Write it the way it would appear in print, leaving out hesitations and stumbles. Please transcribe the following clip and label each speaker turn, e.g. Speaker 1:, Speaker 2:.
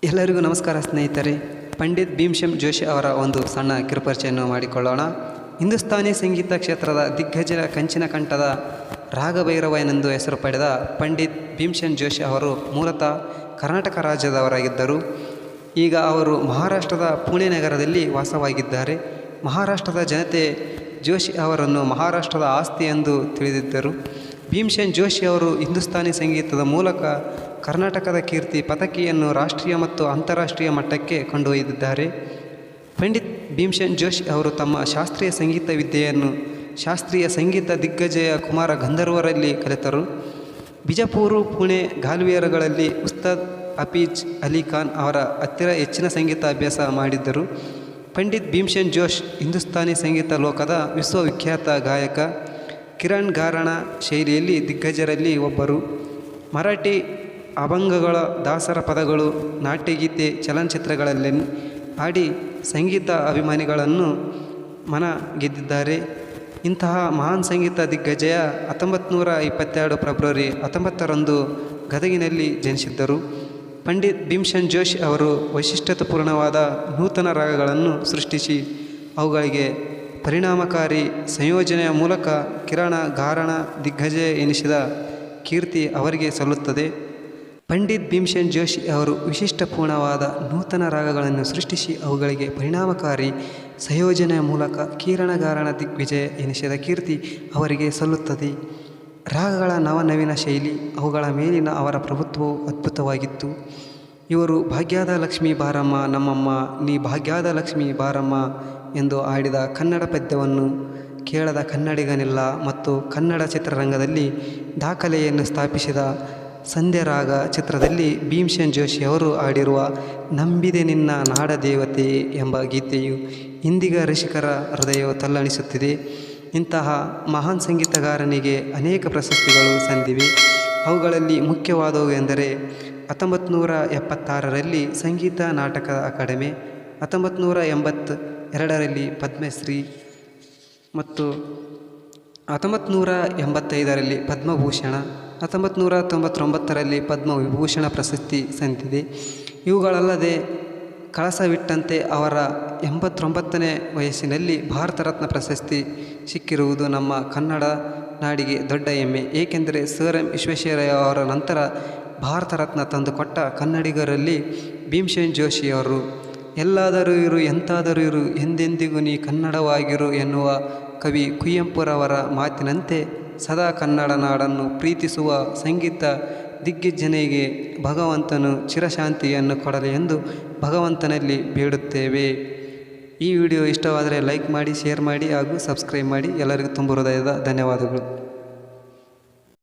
Speaker 1: ಎಲ್ಲರಿಗೂ ನಮಸ್ಕಾರ ಸ್ನೇಹಿತರೆ. ಪಂಡಿತ್ ಭೀಮ್ಸೆನ್ ಜೋಶಿ ಅವರ ಒಂದು ಸಣ್ಣ ಕಿರುಪರಿಚಯನ್ನು ಮಾಡಿಕೊಳ್ಳೋಣ. ಹಿಂದೂಸ್ತಾನಿ ಸಂಗೀತ ಕ್ಷೇತ್ರದ ದಿಗ್ಗಜ ಕಂಚಿನ ಕಂಠದ ರಾಗಭೈರವನೆಂದು ಹೆಸರು ಪಡೆದ ಪಂಡಿತ್ ಭೀಮ್ಸೆನ್ ಜೋಶಿ ಅವರು ಮೂಲತಃ ಕರ್ನಾಟಕ ರಾಜ್ಯದವರಾಗಿದ್ದರು. ಈಗ ಅವರು ಮಹಾರಾಷ್ಟ್ರದ ಪುಣೆ ನಗರದಲ್ಲಿ ವಾಸವಾಗಿದ್ದಾರೆ. ಮಹಾರಾಷ್ಟ್ರದ ಜನತೆ ಜೋಶಿ ಅವರನ್ನು ಮಹಾರಾಷ್ಟ್ರದ ಆಸ್ತಿ ಎಂದು ತಿಳಿದಿದ್ದರು. ಭೀಮ್ಸೆನ್ ಜೋಶಿ ಅವರು ಹಿಂದೂಸ್ತಾನಿ ಸಂಗೀತದ ಮೂಲಕ ಕರ್ನಾಟಕದ ಕೀರ್ತಿ ಪತಾಕೆಯನ್ನು ರಾಷ್ಟ್ರೀಯ ಮತ್ತು ಅಂತಾರಾಷ್ಟ್ರೀಯ ಮಟ್ಟಕ್ಕೆ ಕೊಂಡೊಯ್ದಿದ್ದಾರೆ. ಪಂಡಿತ್ ಭೀಮ್ಸೆನ್ ಜೋಶಿ ಅವರು ತಮ್ಮ ಶಾಸ್ತ್ರೀಯ ಸಂಗೀತ ವಿದ್ಯೆಯನ್ನು ಶಾಸ್ತ್ರೀಯ ಸಂಗೀತ ದಿಗ್ಗಜಯ ಕುಮಾರ ಗಂಧರ್ವರಲ್ಲಿ ಕಲಿತರು. ಬಿಜಾಪುರ, ಪುಣೆ, ಗ್ವಾಲಿಯರ್ಗಳಲ್ಲಿ ಉಸ್ತಾದ್ ಹಫೀಜ್ ಅಲಿ ಖಾನ್ ಅವರ ಹತ್ತಿರ ಹೆಚ್ಚಿನ ಸಂಗೀತ ಅಭ್ಯಾಸ ಮಾಡಿದ್ದರು. ಪಂಡಿತ್ ಭೀಮ್ಸೆನ್ ಜೋಶಿ ಹಿಂದೂಸ್ತಾನಿ ಸಂಗೀತ ಲೋಕದ ವಿಶ್ವವಿಖ್ಯಾತ ಗಾಯಕ. ಕಿರಣ್ ಘರಾಣ ಶೈಲಿಯಲ್ಲಿ ದಿಗ್ಗಜರಲ್ಲಿ ಒಬ್ಬರು. ಮರಾಠಿ ಅಭಂಗಗಳ, ದಾಸರ ಪದಗಳು, ನಾಟ್ಯಗೀತೆ, ಚಲನಚಿತ್ರಗಳಲ್ಲಿ ಹಾಡಿ ಸಂಗೀತ ಅಭಿಮಾನಿಗಳನ್ನು ಮನ ಗೆದ್ದಿದ್ದಾರೆ. ಇಂತಹ ಮಹಾನ್ ಸಂಗೀತ ದಿಗ್ಗಜಯ 1922 ಫೆಬ್ರವರಿ 19ರಂದು ಗದಗಿನಲ್ಲಿ ಜನಿಸಿದ್ದರು. ಪಂಡಿತ್ ಭೀಮ್ಸೆನ್ ಜೋಶಿ ಅವರು ವೈಶಿಷ್ಟ್ಯಪೂರ್ಣವಾದ ನೂತನ ರಾಗಗಳನ್ನು ಸೃಷ್ಟಿಸಿ ಅವುಗಳಿಗೆ ಪರಿಣಾಮಕಾರಿ ಸಂಯೋಜನೆಯ ಮೂಲಕ ಕಿರಣ ಘರಾಣ ದಿಗ್ಗಜ ಎನಿಸಿದ ಕೀರ್ತಿ ಅವರಿಗೆ ಸಲ್ಲುತ್ತದೆ. ಪಂಡಿತ್ ಭೀಮ್ಸೆನ್ ಜೋಶಿ ಅವರು ವಿಶಿಷ್ಟಪೂರ್ಣವಾದ ನೂತನ ರಾಗಗಳನ್ನು ಸೃಷ್ಟಿಸಿ ಅವುಗಳಿಗೆ ಪರಿಣಾಮಕಾರಿ ಸಂಯೋಜನೆಯ ಮೂಲಕ ಕಿರಣ ಘರಾಣ ದಿಗ್ವಿಜಯ ಎನಿಸಿದ ಕೀರ್ತಿ ಅವರಿಗೆ ಸಲ್ಲುತ್ತದೆ. ರಾಗಗಳ ನವನವೀನ ಶೈಲಿ, ಅವುಗಳ ಮೇಲಿನ ಅವರ ಪ್ರಭುತ್ವವು ಅದ್ಭುತವಾಗಿತ್ತು. ಇವರು ಭಾಗ್ಯದ ಲಕ್ಷ್ಮೀ ಬಾರಮ್ಮ ನಮ್ಮಮ್ಮ, ನೀ ಭಾಗ್ಯದ ಲಕ್ಷ್ಮೀ ಬಾರಮ್ಮ ಎಂದು ಹಾಡಿದ ಕನ್ನಡ ಪದ್ಯವನ್ನು ಕೇಳದ ಕನ್ನಡಿಗನಿಲ್ಲ ಮತ್ತು ಕನ್ನಡ ಚಿತ್ರರಂಗದಲ್ಲಿ ದಾಖಲೆಯನ್ನು ಸ್ಥಾಪಿಸಿದ ಸಂಧ್ಯಾ ರಾಗ ಚಿತ್ರದಲ್ಲಿ ಭೀಮ್ಸೆನ್ ಜೋಶಿ ಅವರು ಹಾಡಿರುವ ನಂಬಿದೆ ನಿನ್ನ ನಾಡದೇವತೆ ಎಂಬ ಗೀತೆಯು ಇಂದಿಗ ರಸಿಕರ ಹೃದಯವು ತಲ್ಲಣಿಸುತ್ತಿದೆ. ಇಂತಹ ಮಹಾನ್ ಸಂಗೀತಗಾರನಿಗೆ ಅನೇಕ ಪ್ರಶಸ್ತಿಗಳು ಸಂದಿವೆ. ಅವುಗಳಲ್ಲಿ ಮುಖ್ಯವಾದವು ಎಂದರೆ 1976ರಲ್ಲಿ ಸಂಗೀತ ನಾಟಕ ಅಕಾಡೆಮಿ, 1982ರಲ್ಲಿ ಪದ್ಮಶ್ರೀ ಮತ್ತು 1985ರಲ್ಲಿ ಪದ್ಮಭೂಷಣ, 1999ರಲ್ಲಿ ಪದ್ಮವಿಭೂಷಣ ಪ್ರಶಸ್ತಿ ಸಂದಿದೆ. ಇವುಗಳಲ್ಲದೆ ಕಳಸವಿಟ್ಟಂತೆ ಅವರ 89ನೇ ವಯಸ್ಸಿನಲ್ಲಿ ಭಾರತ ರತ್ನ ಪ್ರಶಸ್ತಿ ಸಿಕ್ಕಿರುವುದು ನಮ್ಮ ಕನ್ನಡ ನಾಡಿಗೆ ದೊಡ್ಡ ಹೆಮ್ಮೆ. ಏಕೆಂದರೆ ಸರ್ ಎಂ ವಿಶ್ವೇಶ್ವರಯ್ಯ ಅವರ ನಂತರ ಭಾರತ ರತ್ನ ತಂದುಕೊಟ್ಟ ಕನ್ನಡಿಗರಲ್ಲಿ ಭೀಮ್ಸೆನ್ ಜೋಶಿಯವರು. ಎಲ್ಲಾದರೂ ಇರು ಎಂತಾದರೂ ಇರು ಎಂದೆಂದಿಗೂ ನೀ ಕನ್ನಡವಾಗಿರು ಎನ್ನುವ ಕವಿ ಕುವೆಂಪುರವರ ಮಾತಿನಂತೆ ಸದಾ ಕನ್ನಡ ನಾಡನ್ನು ಪ್ರೀತಿಸುವ ಸಂಗೀತ ದಿಗ್ಗಜನಿಗೆ ಭಗವಂತನು ಚಿರಶಾಂತಿಯನ್ನು ಕೊಡಲಿ ಎಂದು ಭಗವಂತನಲ್ಲಿ ಬೇಡುತ್ತೇವೆ. ಈ ವಿಡಿಯೋ ಇಷ್ಟವಾದರೆ ಲೈಕ್ ಮಾಡಿ, ಶೇರ್ ಮಾಡಿ ಹಾಗೂ ಸಬ್ಸ್ಕ್ರೈಬ್ ಮಾಡಿ. ಎಲ್ಲರಿಗೂ ತುಂಬ ಹೃದಯದ ಧನ್ಯವಾದಗಳು.